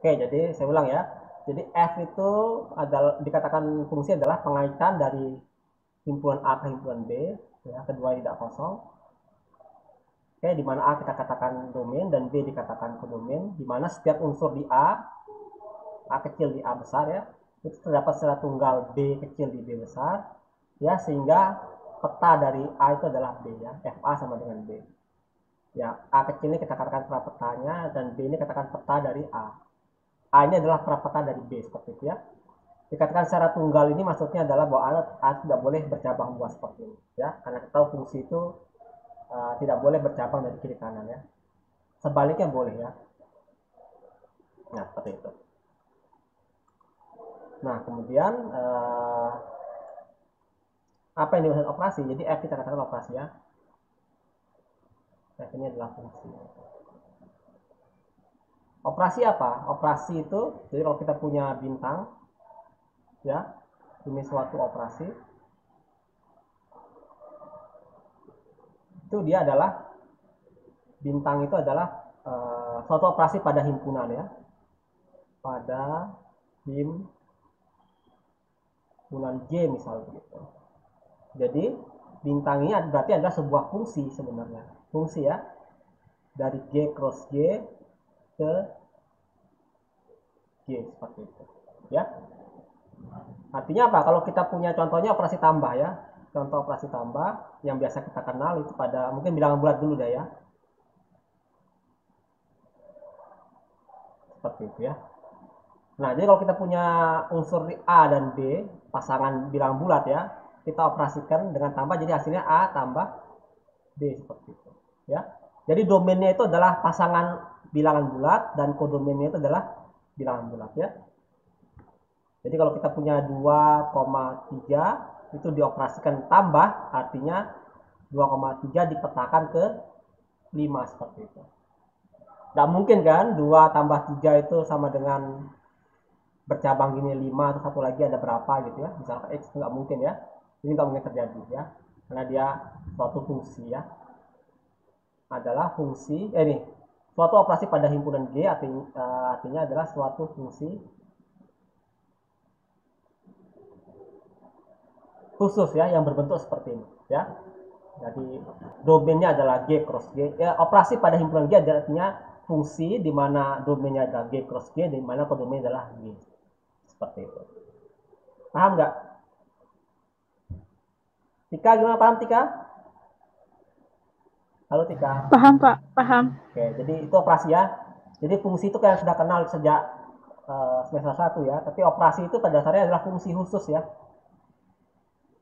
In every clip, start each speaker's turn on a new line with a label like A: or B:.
A: Oke, jadi saya ulang ya. Jadi F itu adalah dikatakan fungsi adalah pengaitan dari himpunan A ke himpunan B, ya, kedua tidak kosong. Oke, di mana A kita katakan domain dan B dikatakan kodomain, di mana setiap unsur di A kecil di A besar ya, itu terdapat secara tunggal B kecil di B besar, ya, sehingga peta dari A itu adalah B ya, FA sama dengan B. Ya, A kecil ini kita katakan prapetanya dan B ini katakan peta dari A. A ini adalah prapeta dari B seperti itu ya. Dikatakan secara tunggal ini maksudnya adalah bahwa A tidak boleh bercabang luas seperti ini ya, karena kita tahu fungsi itu tidak boleh bercabang dari kiri kanan ya. Sebaliknya boleh ya. Nah, seperti itu. Nah, kemudian apa yang dimaksud operasi? Jadi F kita katakan operasi ya. F ini adalah fungsi. Operasi apa? Operasi itu, jadi kalau kita punya bintang, ya, ini suatu operasi, itu dia adalah, bintang itu adalah suatu operasi pada himpunan ya, pada himpunan G misalnya gitu. Jadi bintang ini berarti adalah sebuah fungsi sebenarnya, fungsi ya, dari G cross G ke G seperti itu ya. Artinya apa? Kalau kita punya contohnya operasi tambah ya, contoh operasi tambah yang biasa kita kenal itu pada, mungkin bilangan bulat dulu deh ya, seperti itu ya. Nah, jadi kalau kita punya unsur A dan B, pasangan bilangan bulat ya, kita operasikan dengan tambah, jadi hasilnya A tambah B seperti itu ya. Jadi domainnya itu adalah pasangan bilangan bulat dan kodomainnya itu adalah bilangan bulat ya. Jadi kalau kita punya 2,3 itu dioperasikan tambah, artinya 2,3 dipetakan ke 5 seperti itu. Tidak mungkin kan 2 tambah 3 itu sama dengan bercabang gini 5 atau satu lagi ada berapa gitu ya, misalkan X, nggak mungkin ya. Ini nggak mungkin terjadi ya, karena dia suatu fungsi ya, adalah fungsi ini suatu operasi pada himpunan G, artinya adalah suatu fungsi khusus ya yang berbentuk seperti ini ya. Jadi domainnya adalah G cross G ya, operasi pada himpunan G artinya fungsi di mana domainnya adalah G cross G, di mana kodomainnya adalah G seperti itu. Paham nggak? Tika gimana, paham Tika? Halo Tika.
B: Paham, Pak. Paham.
A: Oke, jadi itu operasi ya. Jadi fungsi itu kayak sudah kenal sejak semester 1 ya, tapi operasi itu pada dasarnya adalah fungsi khusus ya.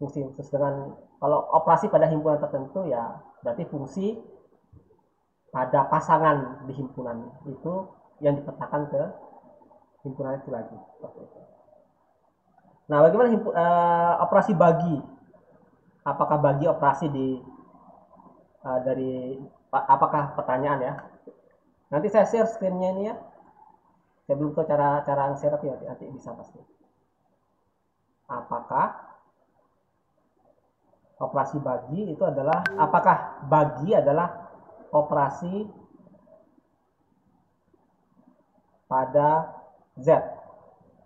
A: Fungsi khusus dengan, kalau operasi pada himpunan tertentu ya berarti fungsi pada pasangan di himpunan itu yang dipetakan ke himpunan itu lagi. Nah, bagaimana operasi bagi? Apakah bagi operasi dari apakah pertanyaan ya? Nanti saya share screen-nya ini ya. Saya belum tahu cara share, tapi nanti bisa pasti. Apakah operasi bagi itu adalah, apakah bagi adalah operasi pada Z?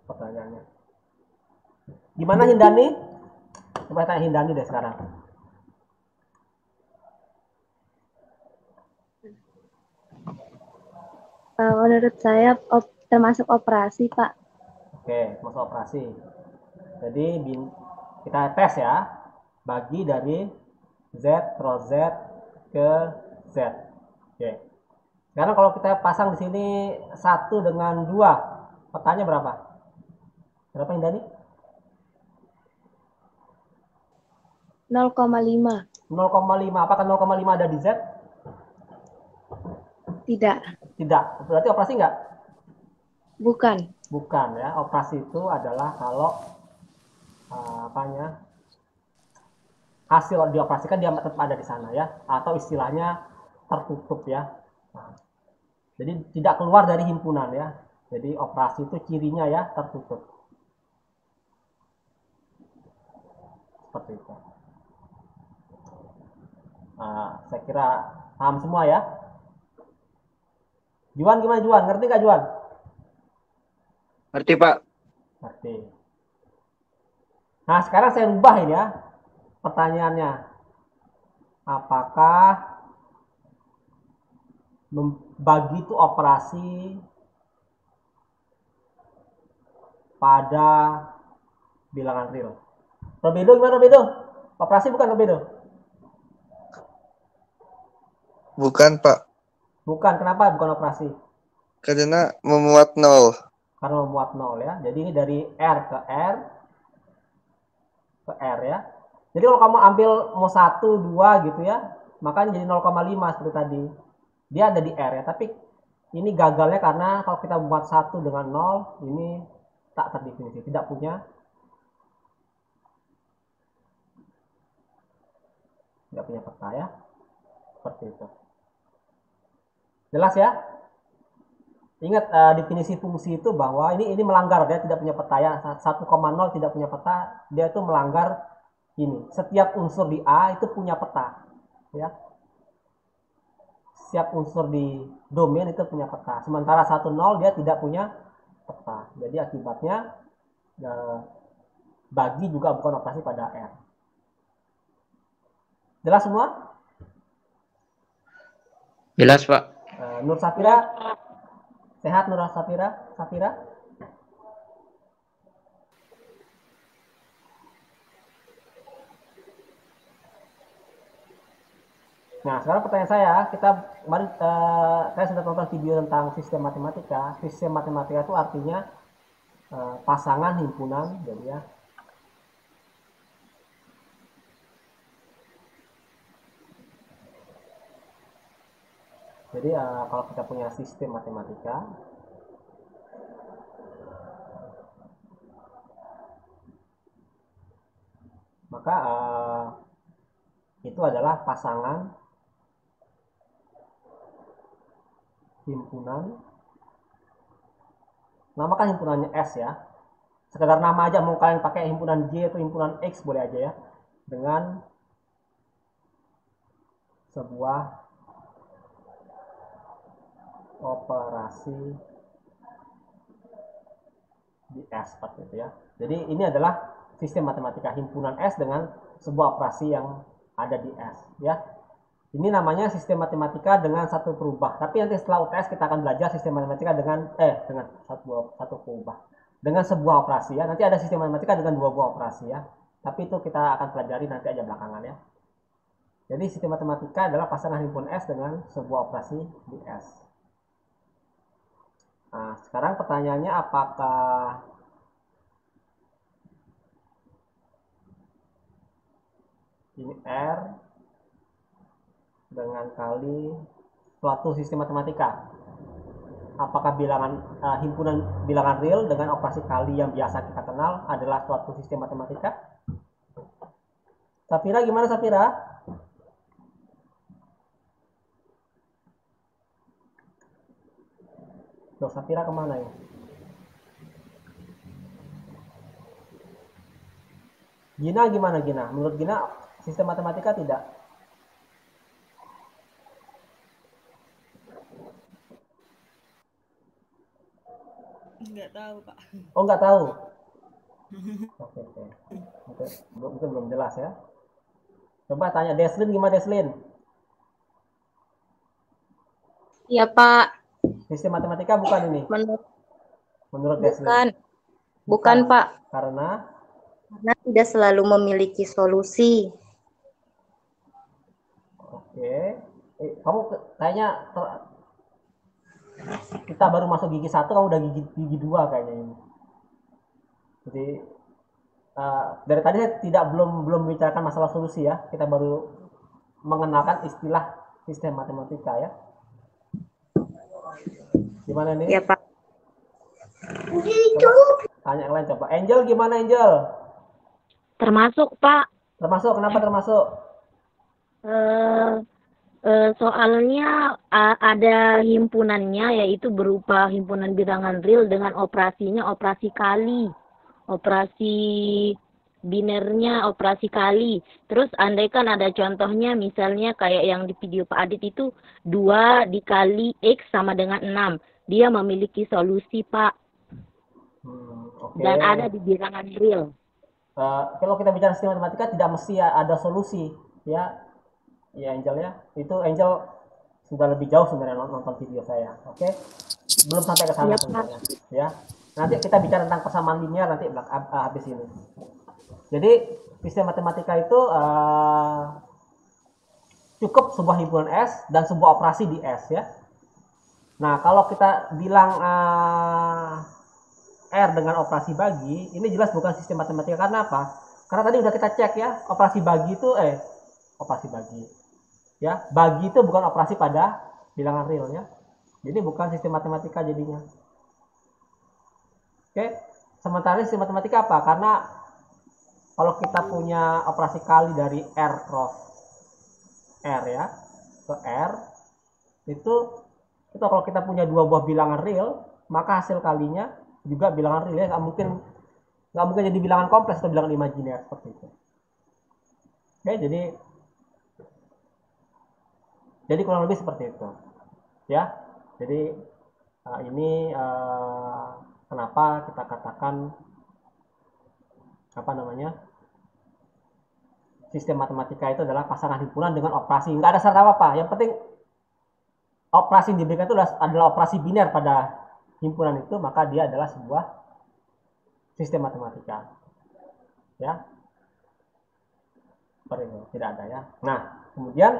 A: Pertanyaannya. Gimana Hindani? Coba tanya Hindani deh sekarang.
B: Menurut saya termasuk operasi, Pak.
A: Oke, masuk operasi. Jadi kita tes ya. Bagi dari Z cross Z ke Z. Oke. Sekarang kalau kita pasang di sini 1 dengan 2, petanya berapa? Berapa Hindani?
B: 0,5.
A: 0,5. Apakah 0,5 ada di Z?
B: Tidak.
A: Tidak. Berarti operasi enggak?
B: Bukan.
A: Bukan ya. Operasi itu adalah kalau apanya, hasil dioperasikan dia tetap ada di sana ya, atau istilahnya tertutup ya. Nah, jadi tidak keluar dari himpunan ya. Jadi operasi itu cirinya ya tertutup. Seperti itu. Nah, saya kira paham semua ya. Juan gimana Juan? Ngerti gak Juan?
C: Ngerti, Pak.
A: Ngerti. Nah, sekarang saya ubah ini ya. Pertanyaannya. Apakah membagi itu operasi pada bilangan real? Robedo gimana, Robedo? Operasi bukan, Robedo?
D: Bukan, Pak.
A: Bukan, kenapa bukan operasi?
D: Karena memuat 0.
A: Karena memuat 0 ya. Jadi ini dari R ke R ke R ya. Jadi kalau kamu ambil mau 1, 2 gitu ya, makanya jadi 0,5 seperti tadi. Dia ada di R ya, tapi ini gagalnya karena kalau kita buat 1 dengan 0, ini tak terdefinisi, tidak punya peta ya. Seperti itu. Jelas ya? Ingat definisi fungsi itu bahwa ini melanggar, dia tidak punya peta ya. 1,0 tidak punya peta, dia itu melanggar ini. Setiap unsur di A itu punya peta ya. Setiap unsur di domain itu punya peta. Sementara 1,0 dia tidak punya peta. Jadi akibatnya bagi juga bukan operasi pada R. Jelas semua?
C: Jelas, Pak.
A: Nur Safira? Sehat Nur Safira? Nah, sekarang pertanyaan saya, kemarin saya sudah tonton video tentang sistem matematika. Sistem matematika itu artinya pasangan himpunan, jadi ya. Jadi kalau kita punya sistem matematika, maka itu adalah pasangan himpunan. Namakan himpunannya S ya. Sekedar nama aja, mau kalian pakai himpunan J atau himpunan X boleh aja ya. Dengan sebuah operasi di S seperti itu ya. Jadi ini adalah sistem matematika himpunan S dengan sebuah operasi yang ada di S ya. Ini namanya sistem matematika dengan satu perubah. Tapi nanti setelah UTS kita akan belajar sistem matematika dengan satu perubah. Dengan sebuah operasi ya. Nanti ada sistem matematika dengan dua buah operasi ya. Tapi itu kita akan pelajari nanti aja belakangan ya. Jadi sistem matematika adalah pasangan himpunan S dengan sebuah operasi di S. Nah, sekarang pertanyaannya apakah ini R dengan kali suatu sistem matematika? Apakah himpunan bilangan real dengan operasi kali yang biasa kita kenal adalah suatu sistem matematika? Safira gimana Safira? Loh, Safira kemana ya? Gina gimana Gina? Menurut Gina sistem matematika tidak?
E: Nggak tahu, Pak.
A: Oh, nggak tahu? Oke. Mungkin belum jelas ya. Coba tanya Deslin, gimana Deslin?
B: Iya, Pak.
A: Sistem matematika bukan ini? Menurut Deslin?
B: Bukan, Pak.
A: Karena
B: tidak selalu memiliki solusi.
A: Oke. Kamu kayaknya kita baru masuk gigi 1, kamu udah gigi 2 kayaknya ini. Jadi dari tadi saya belum membicarakan masalah solusi ya. Kita baru mengenalkan istilah sistem matematika ya. Gimana nih?
B: Iya, Pak.
A: Tanya yang lain coba. Angel gimana Angel?
F: Termasuk, Pak.
A: Termasuk, kenapa termasuk?
F: Soalnya ada himpunannya, yaitu berupa himpunan bilangan real dengan operasinya operasi kali. Operasi binernya operasi kali. Terus andaikan ada contohnya, misalnya kayak yang di video Pak Adit itu 2 dikali X sama dengan 6. Dia memiliki solusi, Pak.
A: Oke.
F: dan ada di bilangan real.
A: Kalau kita bicara sistem matematika tidak mesti ada solusi, ya. Ya Angel ya. Itu Angel sudah lebih jauh sebenarnya nonton video saya. Oke. Belum sampai ke sana
F: Iya, Pak.
A: sebenarnya, ya. Nanti kita bicara tentang persamaan linear nanti habis ini. Jadi sistem matematika itu cukup sebuah himpunan S dan sebuah operasi di S, ya. Nah, kalau kita bilang R dengan operasi bagi, ini jelas bukan sistem matematika. Karena apa? Karena tadi udah kita cek ya, operasi bagi itu operasi bagi. Ya, bagi itu bukan operasi pada bilangan real, ya. Jadi bukan sistem matematika jadinya. Oke. Sementara sistem matematika apa? Karena kalau kita punya operasi kali dari R cross R, ya, ke R, itu kalau kita punya dua buah bilangan real, maka hasil kalinya juga bilangan real, ya. Nggak mungkin jadi bilangan kompleks atau bilangan imajiner seperti itu. Oke, jadi kurang lebih seperti itu, ya. Jadi ini kenapa kita katakan sistem matematika itu adalah pasangan himpunan dengan operasi. Nggak ada syarat apa-apa. Yang penting operasi yang diberikan itu adalah operasi biner pada himpunan itu, maka dia adalah sebuah sistem matematika, ya. Seperti itu, tidak ada, ya. Nah, kemudian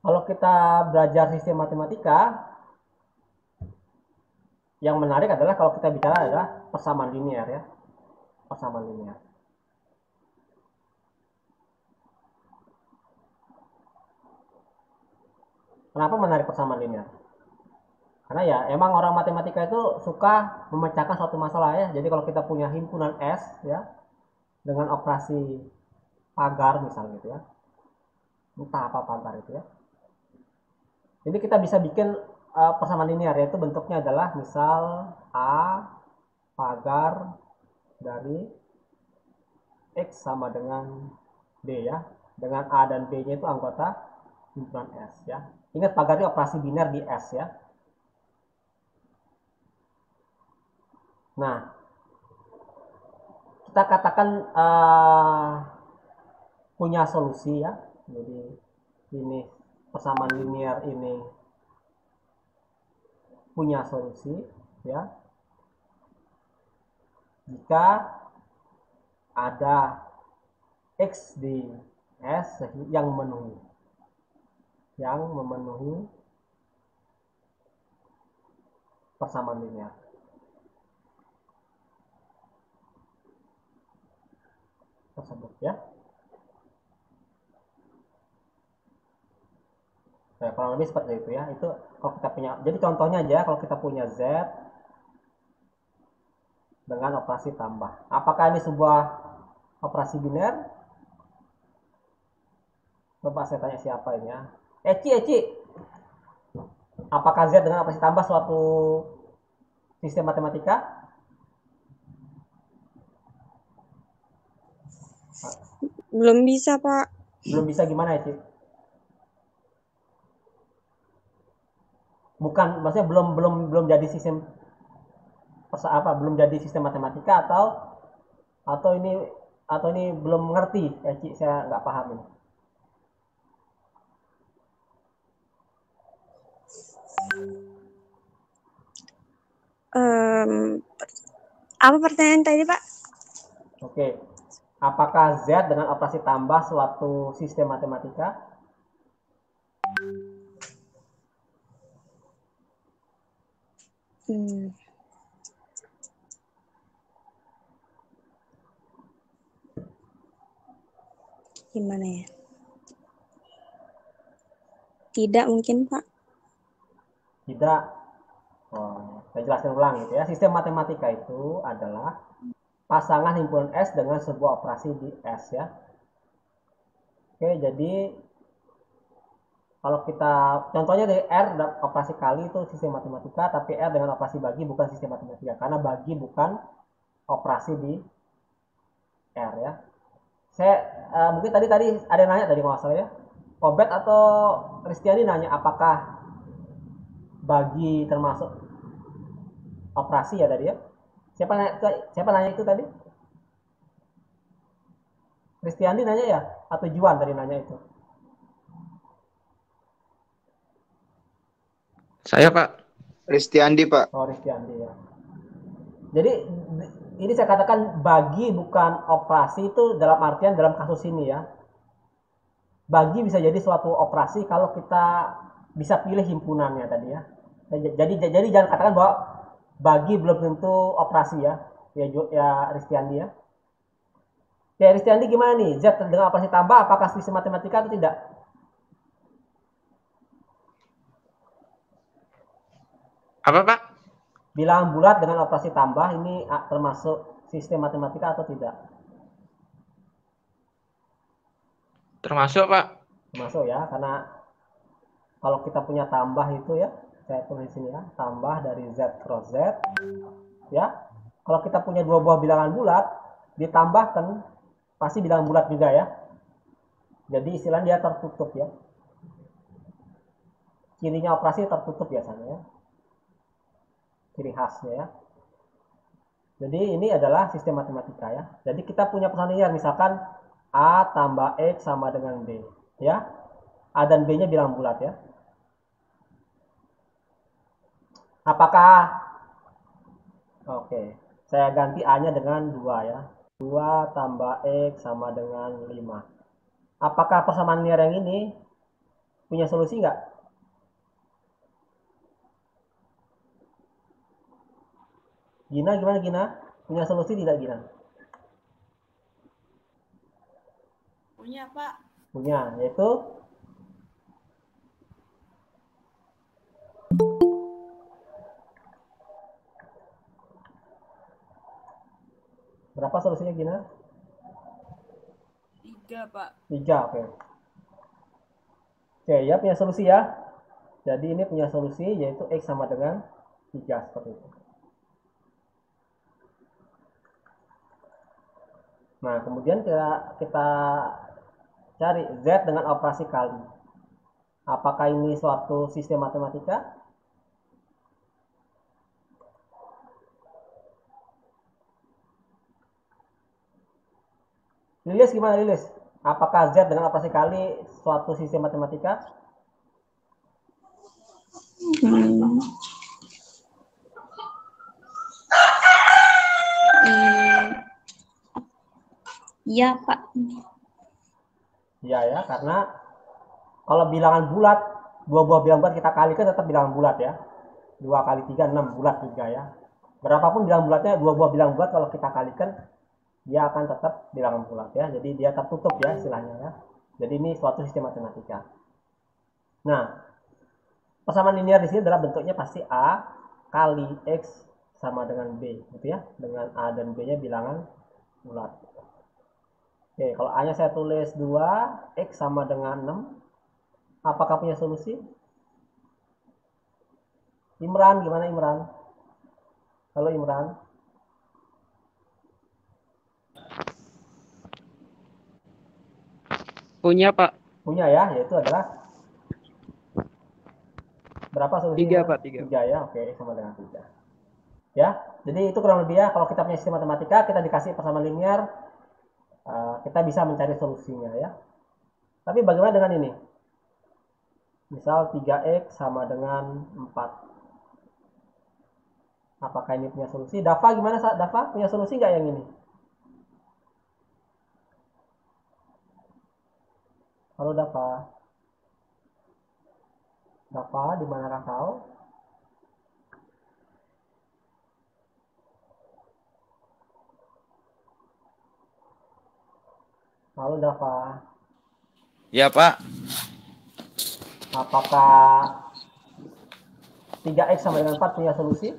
A: kalau kita belajar sistem matematika, yang menarik adalah kalau kita bicara adalah persamaan linear, ya. Persamaan linear. Kenapa menarik persamaan linear? Karena ya emang orang matematika itu suka memecahkan suatu masalah, ya. Jadi kalau kita punya himpunan S, ya, dengan operasi pagar misalnya gitu, ya. Entah apa pagar itu, ya. Jadi kita bisa bikin persamaan linear, yaitu bentuknya adalah misal A pagar dari X sama dengan D, ya. Dengan A dan B-nya itu anggota himpunan S, ya. Ingat pagar ini operasi biner di S, ya. Nah, kita katakan punya solusi, ya. Jadi ini persamaan linear ini punya solusi, ya. Jika ada X di S yang memenuhi persamaan linear. Tersebut, ya. Nah, kurang lebih seperti itu, ya. Itu kalau kita punya. Jadi contohnya aja, kalau kita punya Z dengan operasi tambah. Apakah ini sebuah operasi biner? Coba saya tanya siapa ini, ya. Eci. Apakah Z dengan operasi tambah suatu sistem matematika?
C: Belum bisa, Pak.
A: Belum bisa gimana, Eci? Bukan, maksudnya belum jadi sistem belum jadi sistem matematika atau ini belum mengerti, Eci, saya nggak paham ini.
C: Apa pertanyaan tadi, Pak?
A: Oke. Apakah Z dengan operasi tambah suatu sistem matematika?
C: Gimana ya? Tidak mungkin, Pak.
A: Tidak. Saya jelaskan ulang gitu, ya. Sistem matematika itu adalah pasangan himpunan S dengan sebuah operasi di S, ya. Oke, jadi kalau kita contohnya dari R operasi kali itu sistem matematika, tapi R dengan operasi bagi bukan sistem matematika karena bagi bukan operasi di R, ya. Saya mungkin tadi ada yang nanya tadi kalau salah, ya. Obet atau Kristiani nanya apakah bagi termasuk operasi, ya, tadi, ya. Siapa nanya itu tadi? Kristiandi nanya ya? Atau Juan tadi nanya itu?
D: Saya, Pak.
G: Ristiandi, Pak.
A: Oh, Kristiandi ya. Jadi ini saya katakan bagi bukan operasi itu dalam artian dalam kasus ini ya. Bagi bisa jadi suatu operasi kalau kita bisa pilih himpunannya tadi ya. Jadi jangan katakan bahwa bagi belum tentu operasi ya. Ya Ristiandi ya. Ya Ristiandi gimana nih? Z dengan operasi tambah apakah sistem matematika atau tidak?
D: Apa, Pak?
A: Bilangan bulat dengan operasi tambah ini termasuk sistem matematika atau tidak?
D: Termasuk, Pak.
A: Termasuk ya, karena kalau kita punya tambah itu ya, saya tulis di sini ya, tambah dari Z cross Z ya. Kalau kita punya dua buah bilangan bulat ditambahkan pasti bilangan bulat juga ya. Jadi istilahnya dia tertutup ya. Cirinya operasi tertutup biasanya ya. Ciri khasnya ya. Jadi ini adalah sistem matematika ya. Jadi kita punya pesan linear misalkan A tambah X sama dengan B ya. A dan B nya bilangan bulat ya. Apakah oke, saya ganti A nya dengan 2 ya. 2 tambah X sama dengan 5. Apakah persamaan linear yang ini punya solusi nggak? Gina gimana Gina? Punya solusi tidak Gina?
E: Punya, Pak.
A: Punya, yaitu berapa solusinya Gina?
E: 3, Pak.
A: 3, oke. Oke, ya punya solusi ya. Jadi ini punya solusi yaitu X sama dengan 3 seperti itu. Nah, kemudian kita cari Z dengan operasi kali. Apakah ini suatu sistem matematika? Lilis gimana Lilis? Apakah Z dengan operasi kali suatu sistem matematika?
B: Iya, Pak.
A: Iya ya, karena kalau bilangan bulat, dua buah bilangan bulat kita kalikan tetap bilangan bulat ya. 2 kali 3, 6 bulat juga ya. Berapapun bilangan bulatnya, dua buah bilangan bulat kalau kita kalikan, dia akan tetap bilangan bulat ya. Jadi dia tertutup ya istilahnya ya. Jadi ini suatu sistem matematika. Nah, persamaan linear di sini adalah bentuknya pasti A kali X sama dengan B gitu ya. Dengan A dan B-nya bilangan bulat. Oke, kalau A-nya saya tulis 2, X sama dengan 6. Apakah punya solusi? Imran, gimana Imran? Halo Imran.
H: Punya, Pak.
A: Punya ya, yaitu adalah berapa solusinya?
H: 3, Pak. 3.
A: 3 ya, oke, X sama dengan 3. Ya, jadi itu kurang lebih ya, kalau kita punya sistem matematika, kita dikasih persamaan linear, kita bisa mencari solusinya ya. Tapi bagaimana dengan ini? Misal 3X sama dengan 4. Apakah ini punya solusi? Dafa gimana? Dafa punya solusi nggak yang ini? Halo Dafa. Dafa, di manakah kau? Halo Dafa.
D: Ya, Pak.
A: Apakah 3X sama dengan 4 punya solusi?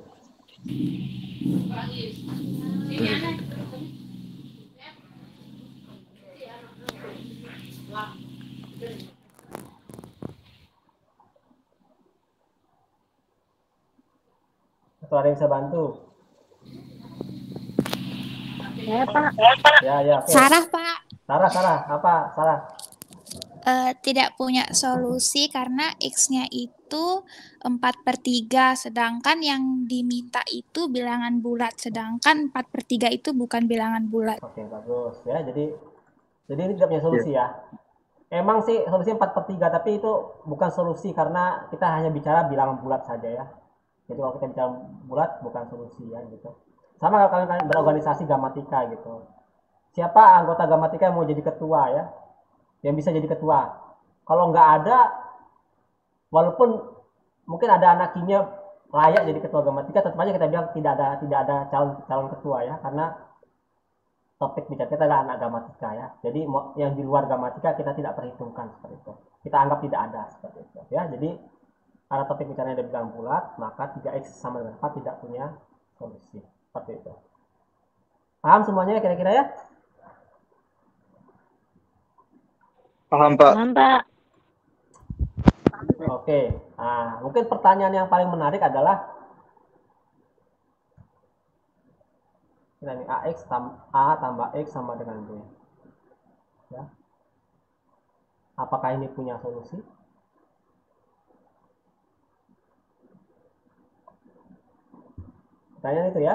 A: Atau ada yang bisa bantu?
F: Ya, Pak.
A: Ya, oke.
I: Sarah, Pak.
A: Sarah, apa? Sarah?
I: Tidak punya solusi karena X-nya itu
E: itu 4/3, sedangkan yang diminta itu bilangan bulat, sedangkan 4/3 itu bukan bilangan bulat.
A: Oke, bagus ya. Jadi ini tidak punya solusi ya. Emang sih solusinya 4/3, tapi itu bukan solusi karena kita hanya bicara bilangan bulat saja ya. Jadi kalau kita bicara bulat bukan solusi ya gitu. Sama kalau kalian berorganisasi Gamatika gitu. Siapa anggota Gamatika yang mau jadi ketua ya? Yang bisa jadi ketua. Kalau nggak ada, walaupun mungkin ada anak kimia layak jadi ketua Gamatika, tetap aja kita bilang tidak ada calon ketua ya, karena topik bicara kita adalah anak Gamatika ya. Jadi yang di luar Gamatika kita tidak perhitungkan seperti itu. Kita anggap tidak ada seperti itu ya. Jadi karena topik bicaranya ada bilang bulat, maka 3x sama dengan 4 tidak punya solusi. Seperti itu. Paham semuanya kira-kira ya?
G: Paham, Pak.
F: Paham, Pak.
A: Oke. Nah, mungkin pertanyaan yang paling menarik adalah ini A tambah X sama dengan B. Ya. Apakah ini punya solusi? Pertanyaan itu ya.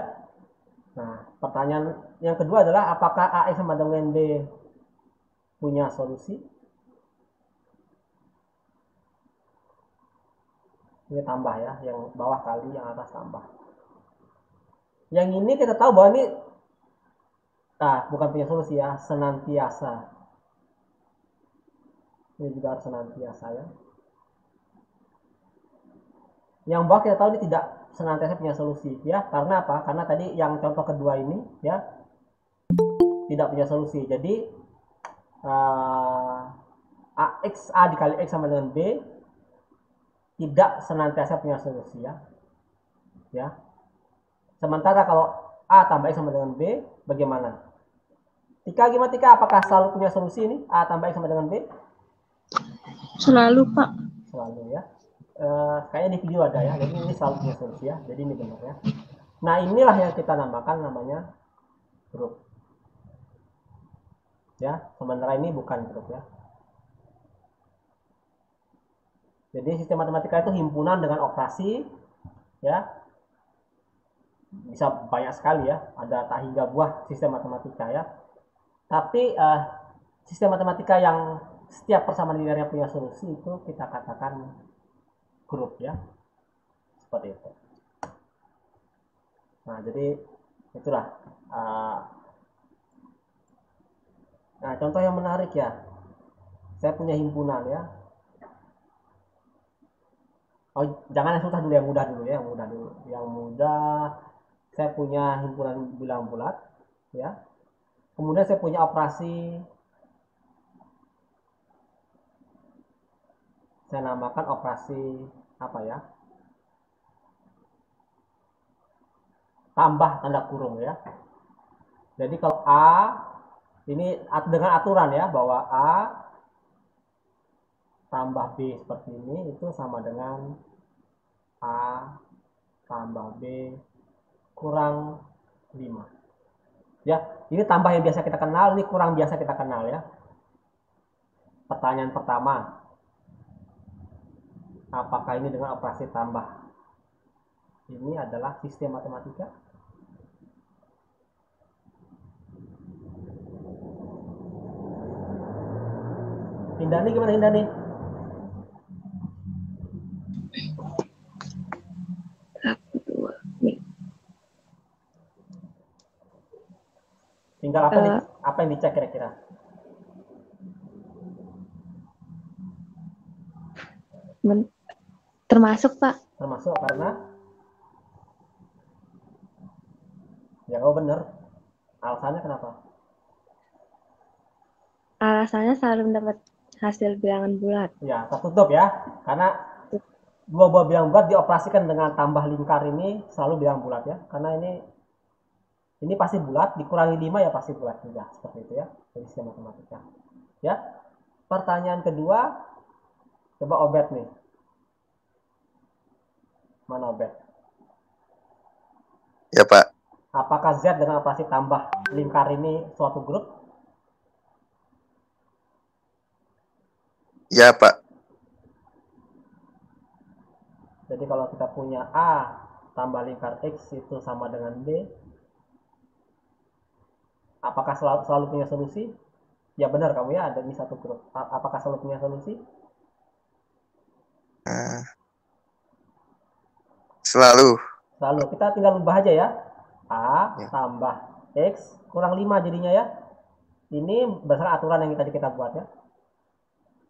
A: Nah, pertanyaan yang kedua adalah apakah AX sama dengan B punya solusi? Ini tambah ya, yang bawah kali yang atas tambah. Yang ini kita tahu bahwa ini bukan punya solusi ya, senantiasa. Ini juga harus senantiasa ya. Yang bawah kita tahu ini tidak senantiasa punya solusi ya. Karena apa? Karena tadi yang contoh kedua ini ya tidak punya solusi. Jadi A dikali X sama dengan B tidak senantiasa punya solusi ya. Ya. Sementara kalau A tambah X sama dengan B, bagaimana? Tika gimana Tika? Apakah selalu punya solusi ini? A tambah X sama dengan B?
C: Selalu, Pak.
A: Selalu ya. Kayaknya di video ada ya. Jadi ini selalu punya solusi ya. Jadi ini benar ya. Nah inilah yang kita namakan namanya grup. Ya, sementara ini bukan grup ya. Jadi sistem matematika itu himpunan dengan operasi ya. Bisa banyak sekali ya, ada tak hingga buah sistem matematika ya. Tapi sistem matematika yang setiap persamaan linearnya punya solusi itu kita katakan grup ya, seperti itu. Nah jadi itulah. Nah contoh yang menarik ya, saya punya himpunan ya. Oh jangan yang susah dulu, yang mudah dulu ya, yang mudah. Saya punya himpunan bilang bulat ya. Kemudian saya punya operasi, saya namakan operasi apa ya, tambah tanda kurung ya. Jadi kalau A ini dengan aturan ya, bahwa A tambah B seperti ini itu sama dengan A tambah B kurang 5 ya. Ini tambah yang biasa kita kenal, ini kurang biasa kita kenal ya. Pertanyaan pertama, apakah ini dengan operasi tambah ini adalah sistem matematika? Hindani gimana Hindani? Tinggal apa yang dicek kira-kira?
C: Termasuk, Pak.
A: Termasuk karena ya kau bener. Alasannya kenapa?
C: Alasannya selalu mendapat hasil bilangan bulat.
A: Ya tertutup ya, karena dua buah bilangan bulat dioperasikan dengan tambah lingkar ini selalu bilangan bulat ya. Karena ini pasti bulat, dikurangi 5 ya pasti bulat juga, seperti itu ya. Jadi sistem matematika. Ya. Pertanyaan kedua, coba Obed nih. Mana Obed?
G: Ya, Pak.
A: Apakah Z dengan operasi tambah lingkar ini suatu grup?
G: Ya, Pak.
A: Jadi kalau kita punya A tambah lingkar X itu sama dengan B, apakah selalu punya solusi? Ya benar kamu ya, ada di satu grup. Apakah selalu punya solusi?
H: Selalu.
A: Selalu. Kita tinggal ubah aja ya. A
H: Ya.
A: tambah X kurang 5 jadinya ya. Ini berdasarkan aturan yang tadi kita buat ya.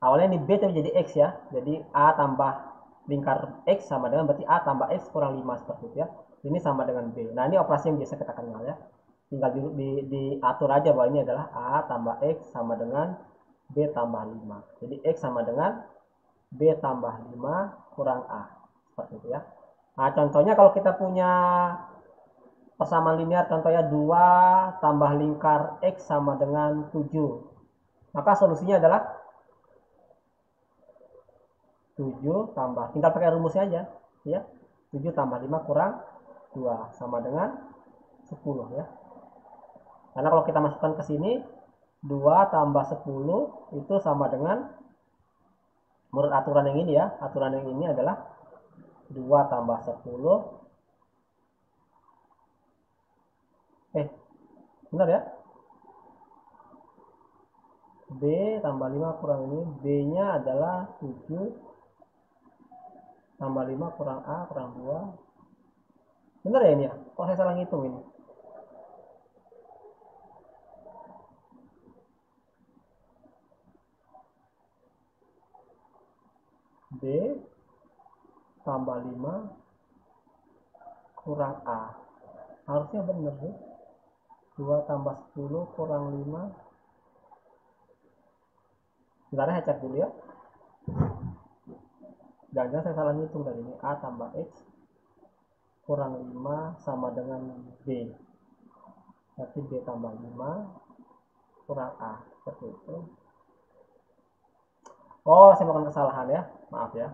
A: Awalnya ini B tapi jadi X ya. Jadi A tambah lingkar X sama dengan berarti A tambah X kurang 5 seperti itu ya. Ini sama dengan B. Nah ini operasi yang biasa kita kenal ya. Tinggal diatur aja bahwa ini adalah A tambah X sama dengan B tambah 5. Jadi X sama dengan B tambah 5 kurang A. Seperti itu ya. Nah contohnya kalau kita punya persamaan linear, contohnya 2 tambah lingkar X sama dengan 7. Maka solusinya adalah 7 tambah, tinggal pakai rumusnya aja ya. 7 tambah 5 kurang 2 sama dengan 10 ya. Karena kalau kita masukkan ke sini 2 tambah 10 itu sama dengan, menurut aturan yang ini ya, aturan yang ini adalah 2 tambah 10 benar ya, B tambah 5 kurang ini, B nya adalah 7 tambah 5 kurang A kurang 2. Benar ya ini ya? Kok saya salah ngitung ini? B tambah 5 kurang A. Harusnya benar ya. 2 tambah 10 kurang 5. Sebentar saya cek dulu ya. Jangan-jangan saya salah ngitung tadi ini. A tambah X kurang 5 sama dengan B. Berarti B tambah 5 kurang A. Seperti itu. Oh, saya melakukan kesalahan ya. Maaf ya.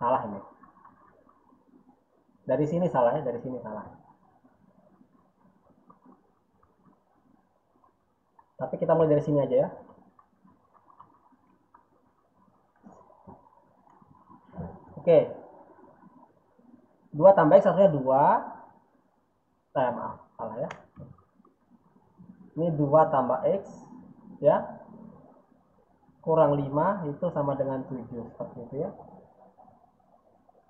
A: Salah ini. Dari sini salah ya, dari sini salah. Tapi kita mulai dari sini aja ya. Oke. 2 tambah X harusnya 2. Maaf, salah ya. Ini 2 tambah X ya. Kurang 5 itu sama dengan 7 seperti itu ya.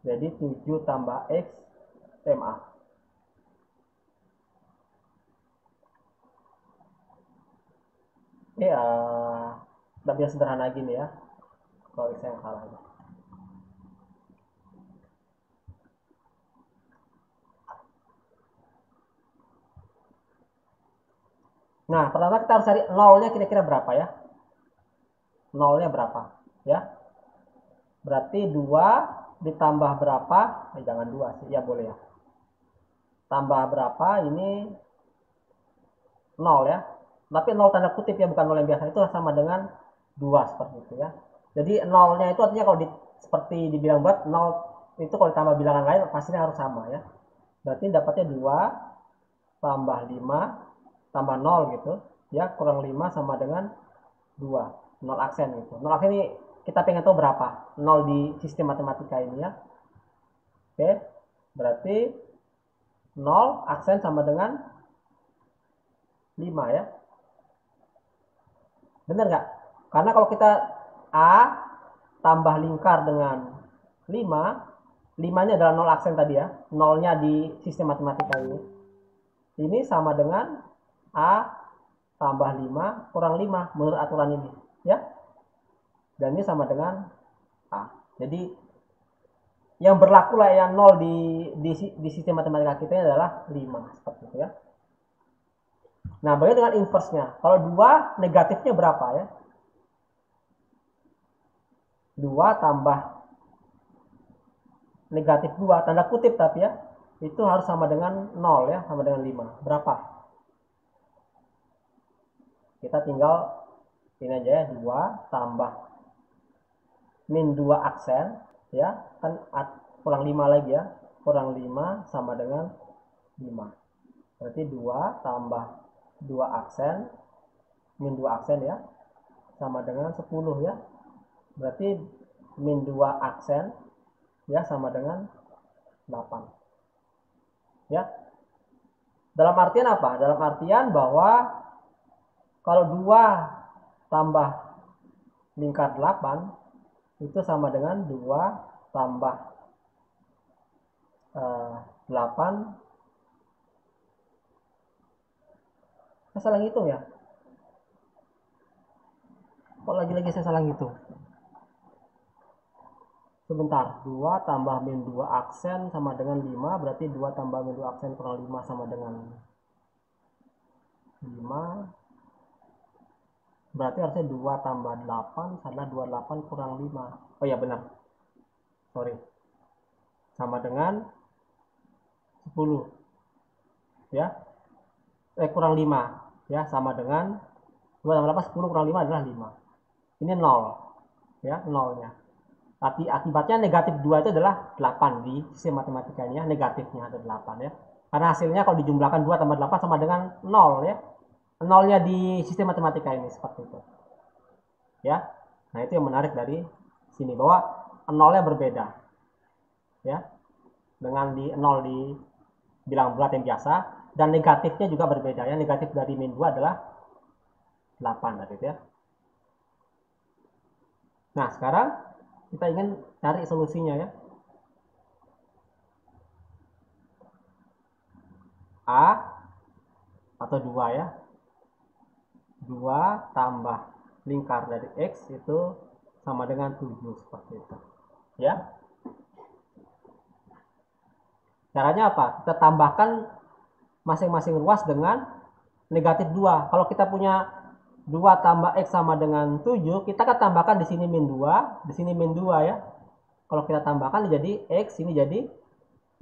A: Jadi 7 tambah X maaf. Tidak biasa sederhana gini ya. Kalau saya yang salah ya. Nah, pertama kita harus cari nolnya kira-kira berapa ya. Nolnya berapa ya. Berarti 2 ditambah berapa, jangan 2 sih, ya boleh ya. Tambah berapa, ini 0 ya. Tapi 0 tanda kutip ya, bukan 0 yang biasa. Itu sama dengan 2 seperti itu ya. Jadi nolnya itu artinya kalau seperti dibilang bulat, 0 itu kalau ditambah bilangan lain pastinya harus sama ya. Berarti dapatnya 2 tambah 5 tambah 0 gitu ya, kurang 5 sama dengan 2. 0 aksen gitu. 0 aksen ini kita pengen tahu berapa 0 di sistem matematika ini ya. Oke, berarti 0 aksen sama dengan 5 ya. Benar nggak? Karena kalau kita A tambah lingkar dengan 5, 5-nya adalah 0 aksen tadi ya. 0-nya di sistem matematika ini. Ini sama dengan A tambah 5 kurang 5 menurut aturan ini ya. Dan ini sama dengan A. Jadi yang berlaku lah yang 0 di sistem matematika kita adalah 5 seperti itu ya. Nah, bagaimana dengan inverse-nya? Kalau 2 negatifnya berapa ya? 2 tambah negatif 2 tanda kutip tapi ya, itu harus sama dengan 0 ya, sama dengan 5. Berapa? Kita tinggal ini aja ya, 2 tambah min 2 aksen ya, kan kurang 5 lagi ya, kurang 5 sama dengan 5. Berarti 2 tambah 2 aksen min 2 aksen ya, sama dengan 10 ya. berarti min 2 aksen ya sama dengan 8. Ya. Dalam artian apa? Dalam artian bahwa kalau 2 tambah lingkar 8 itu sama dengan 2 tambah 8. Saya salah ngitung ya. Kok lagi-lagi saya salah ngitung? Sebentar, 2 tambah min 2 aksen sama dengan 5, berarti 2 tambah min 2 aksen kurang 5 sama dengan 5. Berarti harusnya 2 tambah 8, karena 28 kurang 5. Oh ya benar. Sorry. Sama dengan 10. Ya. Kurang 5. Ya, sama dengan 2 tambah 8, 10 kurang 5 adalah 5. Ini 0. Ya, nolnya. Tapi akibatnya negatif 2 itu adalah 8 di sistem matematikanya, negatifnya adalah 8 ya. Karena hasilnya kalau dijumlahkan 2 tambah 8 sama dengan 0 ya. Nolnya di sistem matematika ini seperti itu. Ya. Nah, itu yang menarik dari sini bahwa nolnya berbeda. Ya. Dengan di 0 di bilangan bulat yang biasa dan negatifnya juga berbeda ya. Negatif dari min 2 adalah 8 tadi ya. Nah, sekarang kita ingin cari solusinya ya. A atau 2 ya. 2 tambah lingkar dari X itu sama dengan 7 seperti itu. Ya. Caranya apa? Kita tambahkan masing-masing ruas dengan negatif 2. Kalau kita punya 2 tambah X sama dengan 7, kita akan tambahkan di sini min 2, di sini min 2 ya. Kalau kita tambahkan jadi X, ini jadi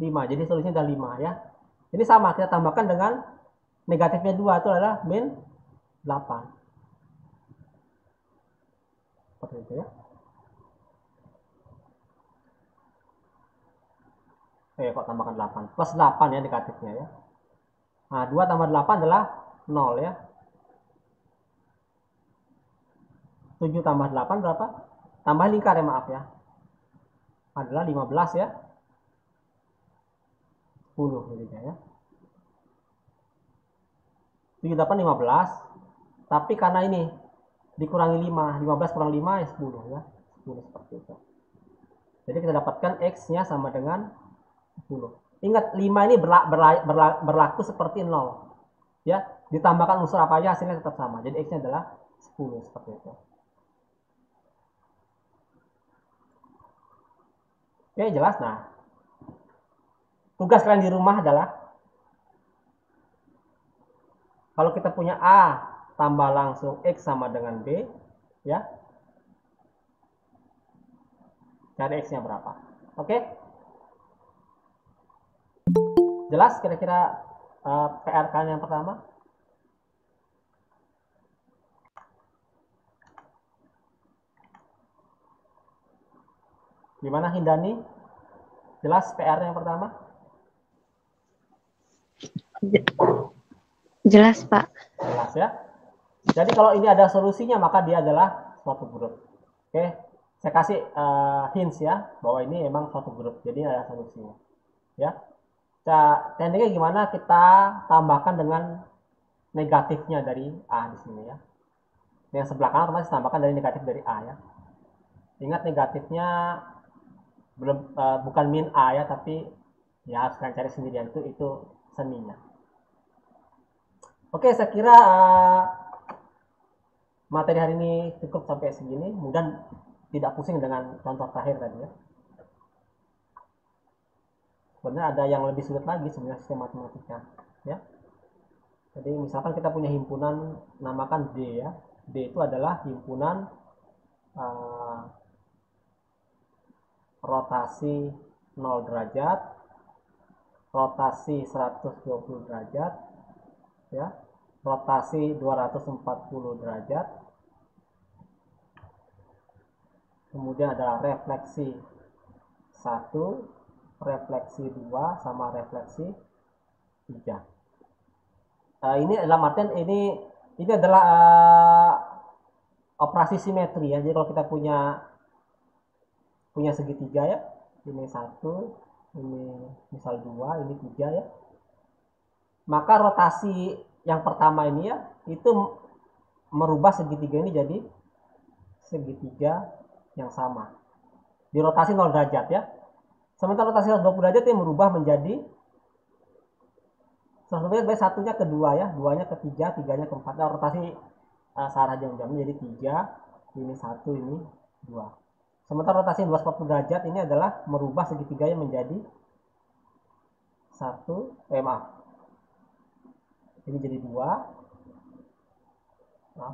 A: 5. Jadi solusinya adalah 5 ya. Ini sama, kita tambahkan dengan negatifnya 2, itu adalah min 8. Seperti itu ya. Kok tambahkan 8. Plus 8 ya negatifnya ya. Nah, 2 tambah 8 adalah 0 ya. 7 tambah 8 berapa? Tambah lingkar ya, maaf ya. Adalah 15 ya. 10 jadinya ya. 7, 8, 15. Tapi karena ini dikurangi 5. 15 kurang 5 ya 10 ya. 10 seperti itu. Jadi kita dapatkan X-nya sama dengan 10. Ingat 5 ini berlaku seperti 0. Ya, ditambahkan unsur apa aja hasilnya tetap sama. Jadi X-nya adalah 10 seperti itu. Oke, jelas. Nah, tugas kalian di rumah adalah kalau kita punya A tambah langsung X sama dengan B, ya, cari X-nya berapa. Oke? Jelas kira-kira PR kalian yang pertama? Gimana Hindani? Jelas PR yang pertama?
C: Jelas, Pak.
A: Jelas ya. Jadi kalau ini ada solusinya maka dia adalah suatu grup. Oke, saya kasih hints ya bahwa ini memang suatu grup. Jadi ada solusinya. Ya. Tekniknya gimana? Kita tambahkan dengan negatifnya dari A di sini ya. Yang sebelah kanan otomatis tambahkan dari negatif dari A ya. Ingat negatifnya belum bukan min A ya, tapi ya harus kalian cari sendirian, itu seninya. Oke, saya kira materi hari ini cukup sampai segini. Mudah tidak pusing dengan contoh terakhir tadi ya. Sebenarnya ada yang lebih sulit lagi sebenarnya sistem matematika ya. Jadi misalkan kita punya himpunan, namakan D ya. D itu adalah himpunan rotasi 0 derajat, rotasi 120 derajat, ya, rotasi 240 derajat, kemudian adalah refleksi 1, refleksi 2, sama refleksi 3. Ini dalam artian ini adalah operasi simetri ya. Jadi kalau kita punya punya segitiga ya. Ini 1, ini misal 2, ini 3 ya. Maka rotasi yang pertama ini ya, itu merubah segitiga ini jadi segitiga yang sama. Dirotasi 0 derajat ya. Sementara rotasi 120 derajat ini merubah menjadi 120 derajat, satunya ke 2 ya, 2-nya ke 3, 3-nya ke 4. Nah, rotasi searah jam-jam jadi 3, ini 1, ini 2. Sementara rotasi 240 derajat ini adalah merubah segitiganya menjadi 1, ini jadi 2, 2,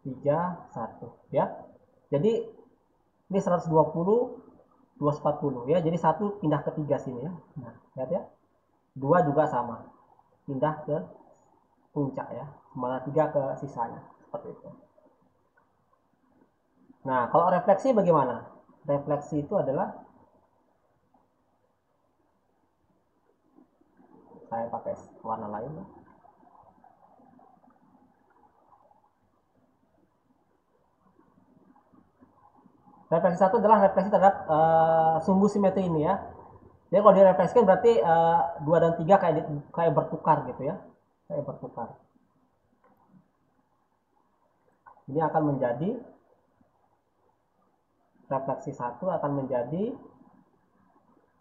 A: 3, 1 ya. Jadi ini 120, 240 ya. Jadi 1 pindah ke 3 sini ya. Nah, lihat ya. 2 juga sama. Pindah ke puncak ya. Sementara 3 ke sisanya. Seperti itu. Nah, kalau refleksi bagaimana? Refleksi itu adalah, saya pakai warna lain ya. Refleksi 1 adalah refleksi terhadap sumbu simetri ini ya. Jadi kalau direfleksikan berarti 2 dan 3 kayak bertukar gitu ya. Kayak bertukar. Ini akan menjadi, refleksi 1 akan menjadi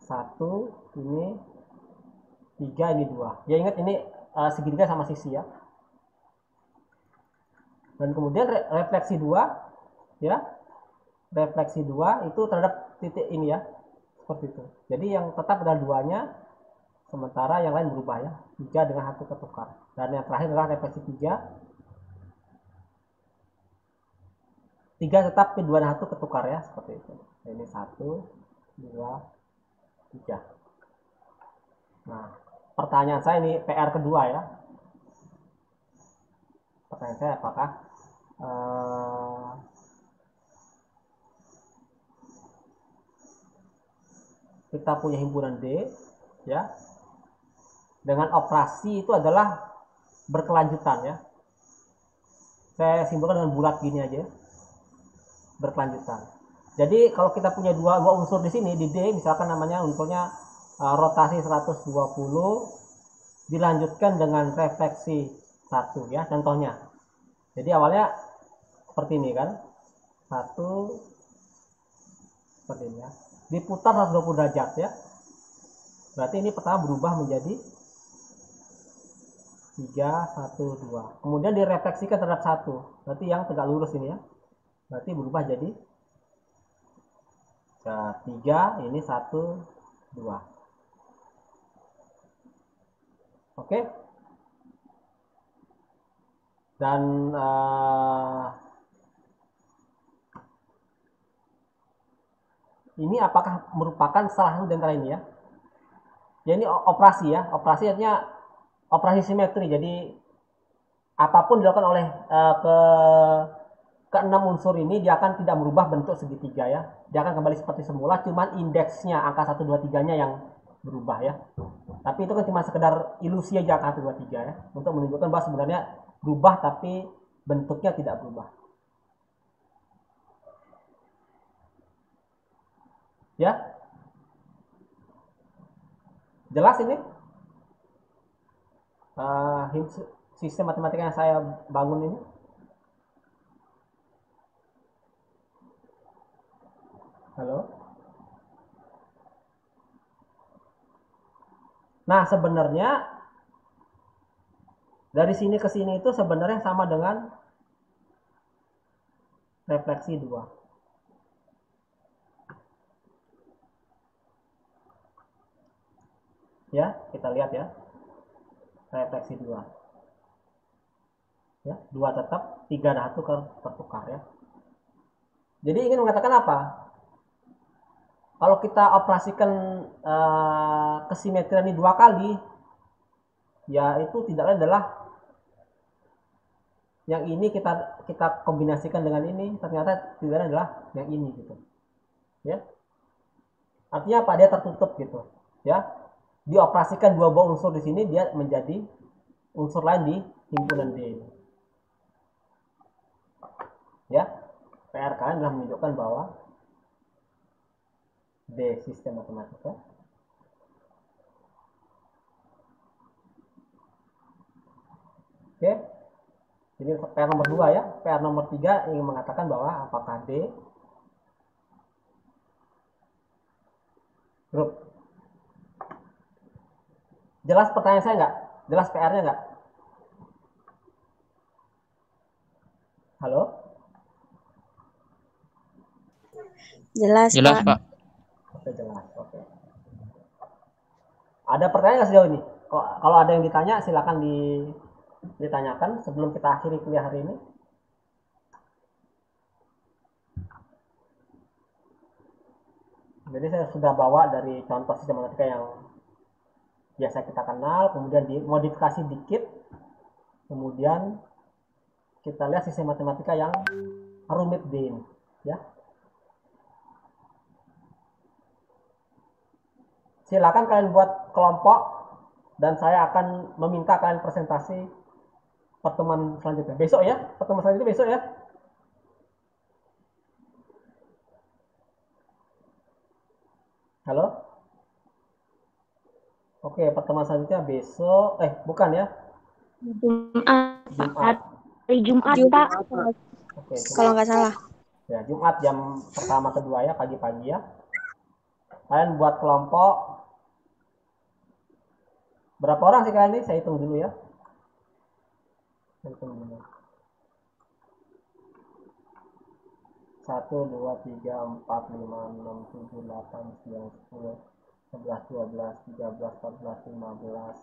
A: 1, ini 3, ini 2. Ya ingat ini segitiga sama sisi ya. Dan kemudian refleksi 2 ya. Refleksi 2 itu terhadap titik ini ya. Seperti itu. Jadi yang tetap adalah 2-nya, sementara yang lain berubah ya. 3 dengan 1 ketukar. Dan yang terakhir adalah refleksi 3. 3 tetap, 2 dan 1 ketukar ya. Seperti itu. Ini 1, 2, 3. Nah, pertanyaan saya ini PR kedua ya. Pertanyaan saya apakah kita punya himpunan D ya, dengan operasi itu adalah berkelanjutan ya. Saya simpulkan dengan bulat gini aja, berkelanjutan. Jadi kalau kita punya dua unsur di sini di D, misalkan namanya unsurnya rotasi 120 dilanjutkan dengan refleksi 1 ya, contohnya. Jadi awalnya seperti ini kan, 1 seperti ini ya, diputar 120 derajat ya. Berarti ini pertama berubah menjadi 3, 1, 2. Kemudian direfleksikan terhadap 1. Berarti yang tegak lurus ini ya. Berarti berubah jadi 3, ini 1, 2. Oke. Dan ini apakah merupakan salah satu dari antara ini ya? Ya ini operasi ya. Operasi artinya operasi simetri. Jadi apapun dilakukan oleh keenam unsur ini, dia akan tidak merubah bentuk segitiga ya. Dia akan kembali seperti semula, cuman indeksnya angka 1, 2, 3-nya yang berubah ya. Tapi itu kan cuma sekedar ilusi aja angka 1, 2, 3 ya. Untuk menunjukkan bahwa sebenarnya berubah tapi bentuknya tidak berubah. Ya? Jelas ini? Sistem matematika yang saya bangun ini? Halo? Nah, sebenarnya dari sini ke sini itu sebenarnya sama dengan refleksi 2. Ya, kita lihat ya. Refleksi 2. Ya, 2 tetap, 3 dan 1 tertukar ya. Jadi ingin mengatakan apa? Kalau kita operasikan kesimetrian ini 2 kali, ya itu tidak lain adalah yang ini kita kombinasikan dengan ini, ternyata tidak lain adalah yang ini gitu. Ya. Artinya apa? Dia tertutup gitu, ya. Dioperasikan 2 buah unsur di sini, dia menjadi unsur lain di himpunan D. Ya. PR kalian adalah menunjukkan bahwa D. Sistem matematika. Oke. Jadi PR nomor 2 ya. PR nomor 3 ingin mengatakan bahwa apakah D grup. Jelas pertanyaan saya nggak? Jelas PR-nya nggak? Halo?
B: Jelas,
D: Jelas,
B: Pak.
D: Pak.
A: Oke, jelas. Oke. Ada pertanyaan nggak sejauh ini? Kalau ada yang ditanya, silakan ditanyakan sebelum kita akhiri kuliah hari ini. Jadi saya sudah bawa dari contoh sistem matematika yang biasa kita kenal, kemudian dimodifikasi dikit, kemudian kita lihat sistem matematika yang rumit D ini, ya. Silakan kalian buat kelompok dan saya akan meminta kalian presentasi pertemuan selanjutnya. Besok ya, pertemuan selanjutnya besok ya. Halo? Oke, pertemuan selanjutnya besok. Bukan ya?
F: Jumat. Hari Jumat, Pak.
A: Oke,
B: Kalau nggak salah.
A: ya, Jumat jam pertama kedua ya, pagi-pagi ya. Kalian buat kelompok. Berapa orang sih kalian ini? Saya hitung dulu ya. Hitung dulu. 1, 2, 3, 4, 5, 6, 7, 8, 9, 10, 11, 12, 13, 14, 15,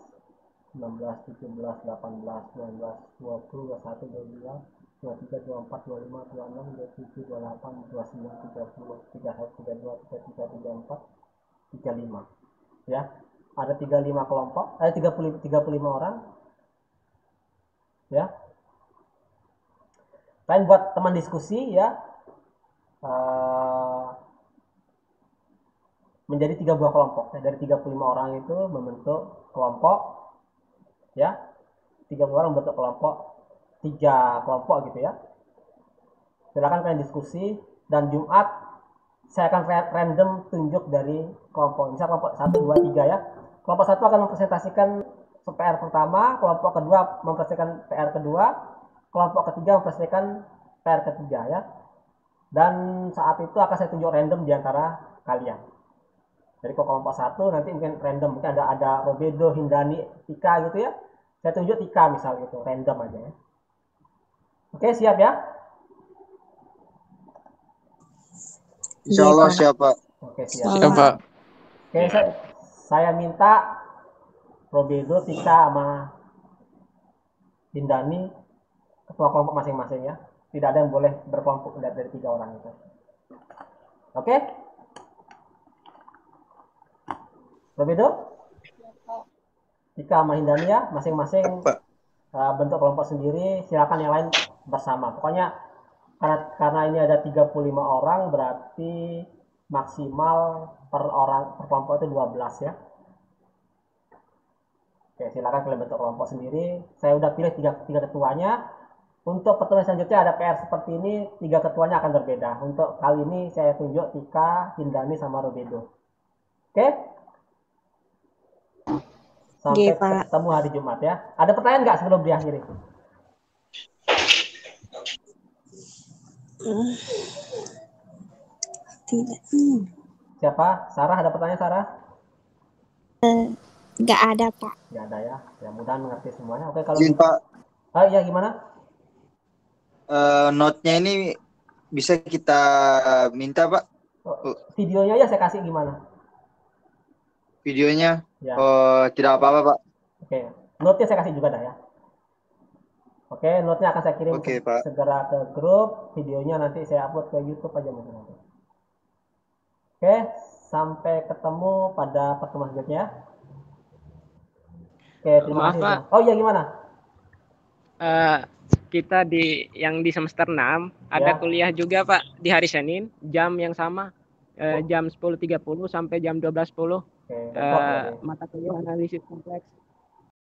A: 16, 17, 18, 19, 20, 21, 22, 23, 24, 25, 26, 27, 28, 29, 30, 31, 32, 33, 34, 35. Ya. Ada 35 kelompok, 35 orang. Ya. Kalian buat teman diskusi ya. Menjadi 3 buah kelompok. Dari 35 orang itu membentuk kelompok. Ya. 30 orang membentuk kelompok. 3 kelompok gitu ya. Silakan kalian diskusi dan Jumat saya akan random tunjuk dari kelompok. Misal kelompok 1, 2, 3 ya. Kelompok 1 akan mempresentasikan PR pertama, kelompok kedua mempresentasikan PR kedua, kelompok ketiga mempresentasikan PR ketiga ya. Dan saat itu akan saya tunjuk random di antara kalian. Jadi kalau kelompok 1 nanti mungkin random, mungkin ada Robedo, Hindani, Tika gitu ya. Saya tunjuk Tika misal gitu, random aja ya. Oke, siap ya?
G: Insya Allah siapa?
A: Oke, siap.
D: Siap, Pak.
A: Oke, saya minta Robedo, Tika, sama Hindani ketua kelompok masing-masing ya. Tidak ada yang boleh berkelompok dari 3 orang itu. Oke? Robedo? Tika sama Hindani ya, masing-masing bentuk kelompok sendiri. Silakan yang lain bersama. Pokoknya karena ini ada 35 orang, berarti maksimal per kelompok itu 12 ya. Oke, silakan kalian bentuk kelompok sendiri. Saya udah pilih tiga ketuanya. Untuk pertemuan selanjutnya ada PR seperti ini, 3 ketuanya akan berbeda. Untuk kali ini saya tunjuk Tika, Hindani, sama Robedo. Oke? Sampai ketemu hari Jumat ya. Ada pertanyaan nggak sebelum diakhiri?
B: Tidak.
A: Siapa? Sarah, ada pertanyaan Sarah?
E: Nggak ada, Pak.
A: Nggak ada ya. Ya mudah mengerti semuanya. Oke, kalau
G: Izin Pak,
A: iya gimana?
G: note-nya ini bisa kita minta Pak?
A: Videonya aja saya kasih gimana?
G: Videonya?
A: Ya.
G: Tidak apa-apa Pak.
A: Oke, note-nya saya kasih juga dah ya. Oke, note-nya akan saya kirim
G: Pak.
A: segera ke grup. Videonya nanti saya upload ke YouTube aja mungkin nanti. Oke, sampai ketemu pada pertemuan selanjutnya. Oke, terima kasih.
H: Pak.
A: Oh iya, gimana?
H: Kita yang di semester 6 ada kuliah juga Pak di hari Senin jam yang sama jam 10.30 sampai jam 12.10.
A: Oke,
H: mata kuliah analisis kompleks.